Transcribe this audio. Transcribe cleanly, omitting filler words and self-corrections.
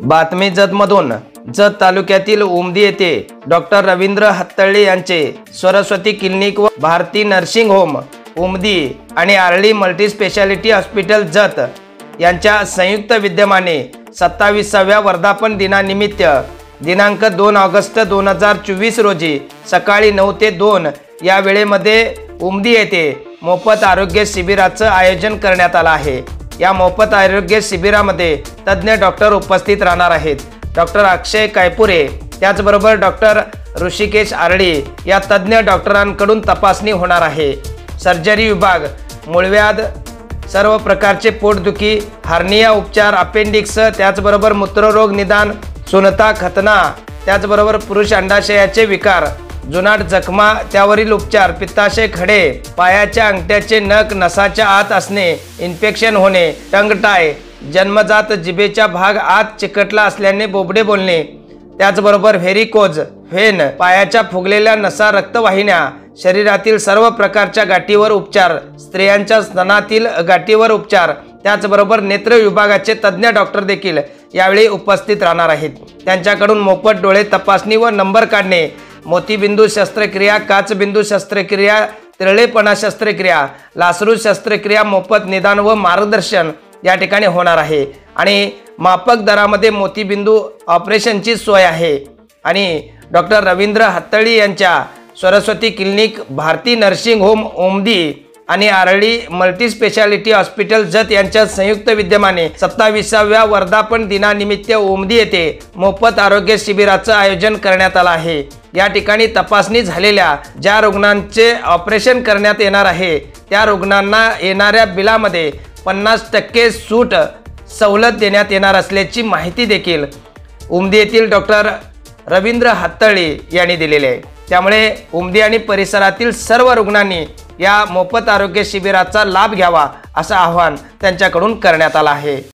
बातमी जतमधून जत तालुक्यातील उमदी येथे डॉक्टर रवींद्र हत्तळे यांचे सरस्वती क्लिनिक व भारती नर्सिंग होम उमदी आणि Arali multi speciality hospital Jat यांच्या संयुक्त विद्यमाने 27व्या वर्धापन दिनानिमित्त दिनांक 2 ऑगस्ट 2024 रोजी सकाळी 9 ते 2 या वेळेमध्ये उमदी येथे मोफत आरोग्य शिबिराचं आयोजन करण्यात आलं आहे। या मोफत आरोग्य शिबिरामध्ये तज्ञ डॉक्टर उपस्थित राहणार आहेत। डॉक्टर अक्षय कायपुरे त्याचबरोबर डॉक्टर ऋषिकेश आरळी या तज्ञ डॉक्टरांकडून तपासणी होणार आहे। सर्जरी विभाग, मूळव्याध, सर्व प्रकारचे पोटदुखी, हार्निया उपचार, अपेंडिक्स, त्याचबरोबर मूत्ररोग निदान, सुनता खतना, त्याचबरोबर पुरुष अंडाशयाचे विकार, जुनाट जखमा त्यावरील उपचार, पित्ताशय खडे, पायाच्या अंगठ्याचे नख नसाच्या आत असणे, इन्फेक्शन होणे, टंग टाय, जन्मजात जिभेचा भाग आत चिकटला असल्याने बोबडे बोलणे, त्याचबरोबर व्हेरिकोज व्हेन, पायाच्या फुगलेल्या नसा, रक्तवाहिन्या, शरीरातील सर्व प्रकारच्या गाठीवर उपचार, स्त्रियांच्या स्तनातील गाठीवर उपचार, त्याचबरोबर नेत्र विभागाचे तज्ञ डॉक्टर देखील यावेळी उपस्थित राहणार आहेत। त्यांच्याकडून मोफत डोळे तपासणी व नंबर काढणे, मोतीबिंदू शस्त्रक्रिया, काचबिंदू शस्त्रक्रिया, तिरळेपणा शस्त्रक्रिया, लासरू शस्त्रक्रिया, मोफत निदान व मार्गदर्शन या ठिकाणी होणार आहे आणि माफक दरामध्ये मोतीबिंदू ऑपरेशनची सोय आहे। आणि डॉक्टर रवींद्र हत्तळे यांच्या Saraswati clinic, Bharati nursing home Umadi आणि Arali multi speciality hospital Jat यांच्या संयुक्त विद्यमाने 27व्या वर्धापन दिनानिमित्त उमदी येथे मोफत आरोग्य शिबिराचं आयोजन करण्यात आलं आहे। या ठिकाणी तपासणी झालेल्या ज्या रुग्णांचे ऑपरेशन करण्यात येणार आहे त्या रुग्णांना येणाऱ्या बिलामध्ये 50% सूट सवलत देण्यात येणार असल्याची माहिती देखील उमदी येथील डॉक्टर रवींद्र हत्तळे यांनी दिलेली आहे। त्यामुळे उमदी आणि परिसरातील सर्व रुग्णांनी या मोफत आरोग्य शिबिराचा लाभ घ्यावा असं आवाहन त्यांच्याकडून करण्यात आलं आहे।